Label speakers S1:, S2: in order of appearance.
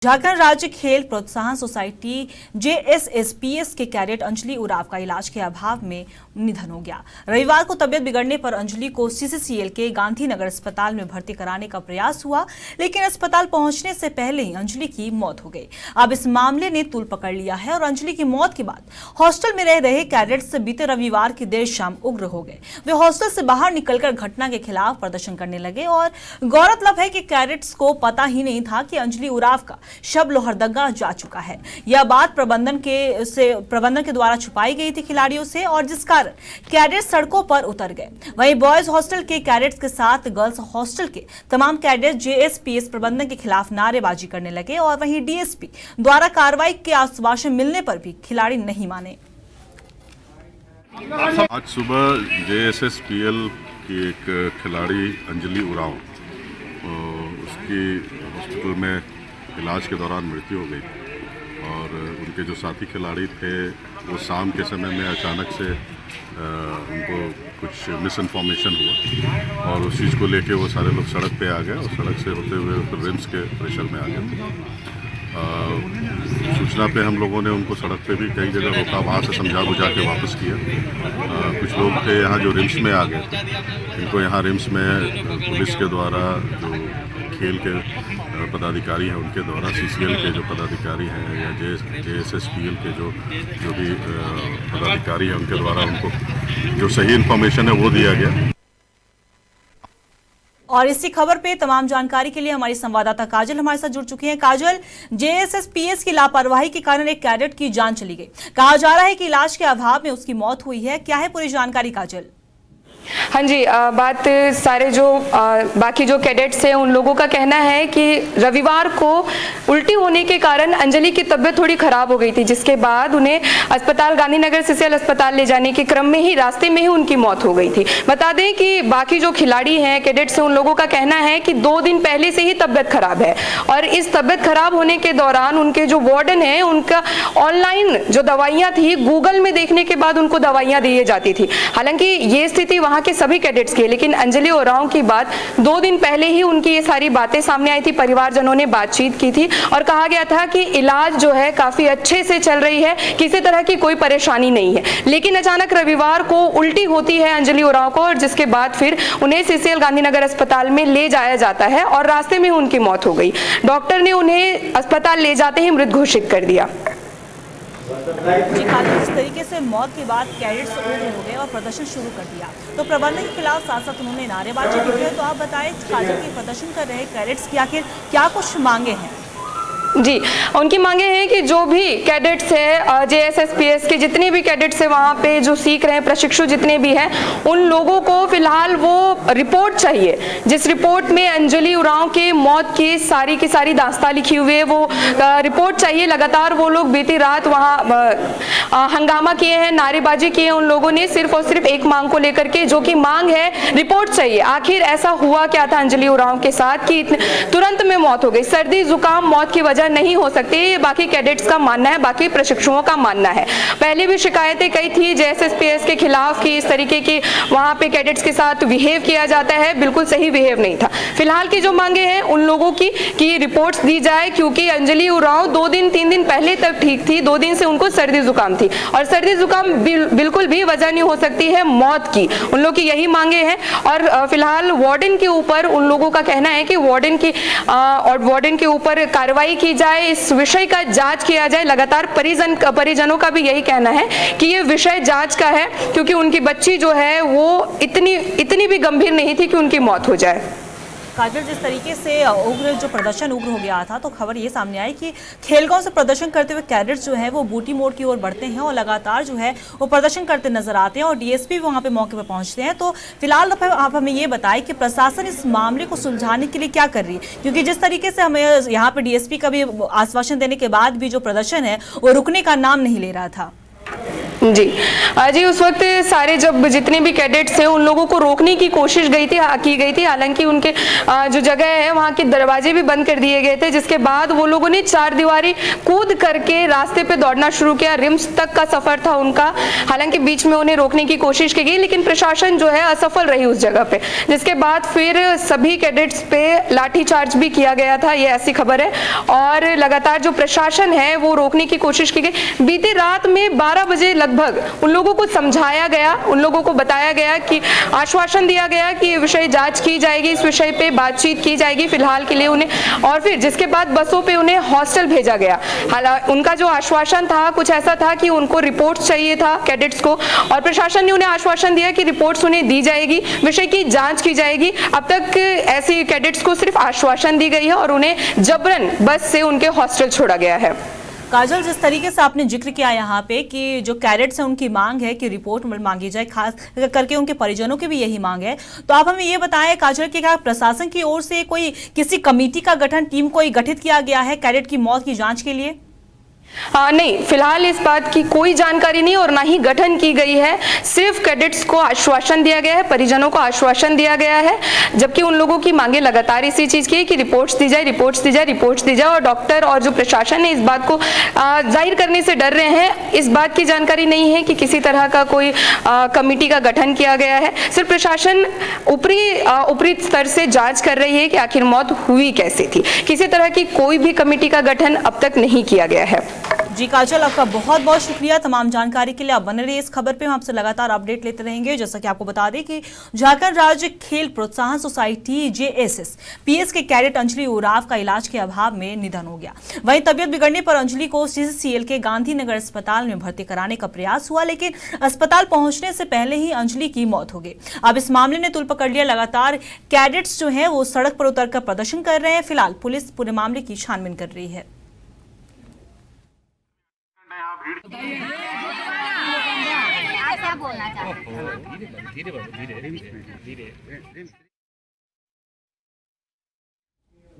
S1: झारखंड राज्य खेल प्रोत्साहन सोसाइटी जेएसएसपीएस के कैडेट अंजलि उरांव का इलाज के अभाव में निधन हो गया। रविवार को तबियत बिगड़ने पर अंजलि को सीसीसीएल के गांधीनगर अस्पताल में भर्ती कराने का प्रयास हुआ, लेकिन अस्पताल पहुंचने से पहले ही अंजलि की मौत हो गई। अब इस मामले ने तूल पकड़ लिया है और अंजलि की मौत के बाद हॉस्टल में रह रहे कैडेट्स बीते रविवार की देर शाम उग्र हो गए। वे हॉस्टल से बाहर निकलकर घटना के खिलाफ प्रदर्शन करने लगे और गौरतलब है कि कैडेट्स को पता ही नहीं था कि अंजलि उरांव का शव लोहरदगा जा चुका है। यह बात प्रबंधन के द्वारा छुपाई गई थी खिलाड़ियों से, और जिस कारण कैडेट्स सड़कों पर उतर गए। वहीं बॉयज हॉस्टल के कैडेट्स के साथ गर्ल्स हॉस्टल के तमाम कैडेट्स जेएसपीएस प्रबंधन के खिलाफ नारेबाजी करने लगे और वहीं डीएसपी द्वारा कार्रवाई के आश्वासन मिलने पर भी खिलाड़ी नहीं माने।
S2: आज सुबह जेएसएसपीएल की एक खिलाड़ी अंजलि उरांव, उसकी हॉस्पिटल में इलाज के दौरान मृत्यु हो गई और उनके जो साथी खिलाड़ी थे वो शाम के समय में अचानक से उनको कुछ मिस इन्फॉर्मेशन हुआ और उस चीज़ को लेके वो सारे लोग सड़क पे आ गए और सड़क से होते हुए फिर रिम्स के प्रेशर में आ गए। सूचना पे हम लोगों ने उनको सड़क पे भी कई जगह रोका, वहाँ से समझा बुझा के वापस किया। कुछ लोग थे यहाँ जो रिम्स में आ गए, इनको यहाँ रिम्स में पुलिस के द्वारा जो खेल के पदाधिकारी हैं उनके द्वारा, सीसीएल के जो पदाधिकारी हैं या जेएसएसपीएल के जो भी पदाधिकारी हैं उनके द्वारा उनको जो सही इन्फॉर्मेशन है वो दिया गया।
S1: और इसी खबर पे तमाम जानकारी के लिए हमारी संवाददाता काजल हमारे साथ जुड़ चुकी हैं। काजल, जेएसएसपीएस की लापरवाही के कारण एक कैडेट की जान चली गई। कहा जा रहा है कि इलाज के अभाव में उसकी मौत हुई है। क्या है पूरी जानकारी काजल?
S3: हाँ जी, बात सारे जो बाकी जो कैडेट्स हैं उन लोगों का कहना है कि रविवार को उल्टी होने के कारण अंजलि की तबीयत थोड़ी खराब हो गई थी, जिसके बाद उन्हें अस्पताल गांधीनगर सीसीएल अस्पताल ले जाने के क्रम में ही रास्ते में ही उनकी मौत हो गई थी। बता दें कि बाकी जो खिलाड़ी हैं कैडेट्स हैं उन लोगों का कहना है कि 2 दिन पहले से ही तबीयत खराब है और इस तबीयत खराब होने के दौरान उनके जो वार्डन है उनका ऑनलाइन जो दवाइयाँ थी गूगल में देखने के बाद उनको दवाइयाँ दी जाती थी। हालांकि ये स्थिति वहाँ के सभी कैडेट्स की, लेकिन अंजलि उरांव की बात 2 दिन पहले ही उनकी ये सारी बातें सामने आई थी। परिवारजनों ने बातचीत की थी और कहा गया था कि इलाज जो है काफी अच्छे से चल रही है, किसी तरह की कोई परेशानी नहीं है। लेकिन अचानक रविवार को उल्टी होती है अंजलि उरांव को और जिसके बाद फिर उन्हें सीसीएल गांधीनगर अस्पताल में ले जाया जाता है और रास्ते में उनकी मौत हो गई। डॉक्टर ने उन्हें अस्पताल ले जाते ही मृत घोषित कर दिया।
S1: जी काजल, इस तरीके से मौत के बाद कैडेट्स उग्र हो गए और प्रदर्शन शुरू कर दिया, तो प्रबंधन के खिलाफ साथ साथ उन्होंने नारेबाजी की है। तो आप बताएं काजल की प्रदर्शन कर रहे कैडेट्स की आखिर क्या कुछ मांगे हैं?
S3: जी, उनकी मांगे हैं कि जो भी कैडेट्स है जेएसएसपीएस के जितने भी कैडेट्स हैं वहाँ पे जो सीख रहे हैं, प्रशिक्षु जितने भी हैं, उन लोगों को फिलहाल वो रिपोर्ट चाहिए जिस रिपोर्ट में अंजलि उरांव के मौत की सारी दास्तां लिखी हुई है, वो रिपोर्ट चाहिए। लगातार वो लोग बीती रात वहाँ हंगामा किए हैं, नारेबाजी किए हैं उन लोगों ने सिर्फ और सिर्फ एक मांग को लेकर के, जो कि मांग है रिपोर्ट चाहिए। आखिर ऐसा हुआ क्या था अंजलि उरांव के साथ कि तुरंत में मौत हो गई? सर्दी जुकाम मौत की वजह नहीं हो सकती, ये बाकी कैडेट्स का मानना है, बाकी प्रशिक्षुओं का मानना है। पहले भी शिकायतें कई थी जेएसएसपीएस के खिलाफ कि इस तरीके की वहां पे कैडेट्स के साथ बिहेव किया जाता है, बिल्कुल सही बिहेव नहीं था। फिलहाल की जो मांगे हैं उन लोगों की कि रिपोर्ट्स दी जाए, क्योंकि अंजलि उरांव 2 दिन 3 दिन पहले तक ठीक थी, 2 दिन से उनको सर्दी जुकाम थी और सर्दी जुकाम बिल्कुल भी वजह नहीं हो सकती है मौत की। उन लोगों की यही मांगे हैं और फिलहाल वार्डन के ऊपर उन लोगों का कहना है कि वार्डन के ऊपर कार्रवाई की जाए, इस विषय का जांच किया जाए। लगातार परिजनों का भी यही कहना है कि ये विषय जांच का है, क्योंकि उनकी बच्ची जो है वो इतनी भी गंभीर नहीं थी कि उनकी मौत हो जाए।
S1: काजल, जिस तरीके से जो प्रदर्शन उग्र हो गया था, तो खबर ये सामने आई कि खेलगांव से प्रदर्शन करते हुए कैडेट्स जो है वो बूटी मोड़ की ओर बढ़ते हैं और लगातार जो है वो प्रदर्शन करते नजर आते हैं और डीएसपी भी वहां पे मौके पर पहुंचते हैं। तो फिलहाल आप हमें ये बताएं कि प्रशासन इस मामले को सुलझाने के लिए क्या कर रही है, क्योंकि जिस तरीके से हमें यहाँ पे डीएसपी का भी आश्वासन देने के बाद भी जो प्रदर्शन है वो रुकने का नाम नहीं ले रहा था।
S3: जी जी, उस वक्त सारे जब जितने भी कैडेट्स हैं उन लोगों को रोकने की कोशिश की गई थी। हालांकि उनके जो जगह है वहाँ के दरवाजे भी बंद कर दिए गए थे, जिसके बाद वो लोगों ने चार दीवारी कूद करके रास्ते पे दौड़ना शुरू किया। रिम्स तक का सफर था उनका। हालांकि बीच में उन्हें रोकने की कोशिश की गई, लेकिन प्रशासन जो है असफल रही उस जगह पे, जिसके बाद फिर सभी कैडेट्स पे लाठीचार्ज भी किया गया था, ये ऐसी खबर है। और लगातार जो प्रशासन है वो रोकने की कोशिश की गई। बीती रात में 12 बजे लगभग उन लोगों को समझाया गया, उन लोगों को बताया गया कि आश्वासन दिया गया कि ये विषय जांच की जाएगी, इस विषय पे बातचीत की जाएगी फिलहाल के लिए उन्हें। और फिर जिसके बाद बसों पे उन्हें हॉस्टल भेजा गया। हालांकि उनका जो आश्वासन था कुछ ऐसा था कि उनको रिपोर्ट्स चाहिए था कैडेट्स को, और प्रशासन ने उन्हें आश्वासन दिया कि रिपोर्ट्स उन्हें दी जाएगी, विषय की जांच की जाएगी। अब तक ऐसी कैडेट्स को सिर्फ आश्वासन दी गई है और उन्हें जबरन बस से उनके हॉस्टल छोड़ा गया है।
S1: काजल, जिस तरीके से आपने जिक्र किया यहाँ पे कि जो कैडेट्स हैं उनकी मांग है कि रिपोर्ट मांगी जाए, खास करके उनके परिजनों की भी यही मांग है, तो आप हमें ये बताएं काजल कि क्या प्रशासन की ओर से कोई किसी कमेटी का गठन, टीम कोई गठित किया गया है कैडेट की मौत की जांच के लिए?
S3: नहीं, फिलहाल इस बात की कोई जानकारी नहीं और ना ही गठन की गई है। सिर्फ कैडेट्स को आश्वासन दिया गया है, परिजनों को आश्वासन दिया गया है, जबकि उन लोगों की मांगे लगातार इसी चीज की है कि रिपोर्ट्स दी जाए, रिपोर्ट्स दी जाए, रिपोर्ट्स दी जाए। और डॉक्टर और जो प्रशासन है इस बात को जाहिर करने से डर रहे हैं। इस बात की जानकारी नहीं है कि किसी तरह का कोई कमेटी का गठन किया गया है। सिर्फ प्रशासन ऊपरी स्तर से जांच कर रही है कि आखिर मौत हुई कैसे थी। किसी तरह की कोई भी कमेटी का गठन अब तक नहीं किया गया है।
S1: जी काजल, आपका बहुत बहुत शुक्रिया तमाम जानकारी के लिए। आप बने रहिए इस खबर पे, हम आपसे लगातार अपडेट लेते रहेंगे। जैसा कि आपको बता दें कि झारखंड राज्य खेल प्रोत्साहन सोसाइटी JSSPS के कैडेट अंजलि उरांव का इलाज के अभाव में निधन हो गया। वहीं तबियत बिगड़ने पर अंजलि को CCCL के गांधीनगर अस्पताल में भर्ती कराने का प्रयास हुआ, लेकिन अस्पताल पहुंचने से पहले ही अंजलि की मौत हो गई। अब इस मामले ने तूल पकड़ लिया। लगातार कैडेट्स जो है वो सड़क पर उतरकर प्रदर्शन कर रहे हैं। फिलहाल पुलिस पूरे मामले की छानबीन कर रही है।
S4: क्या बोलना चाहते हैं? धीरे धीरे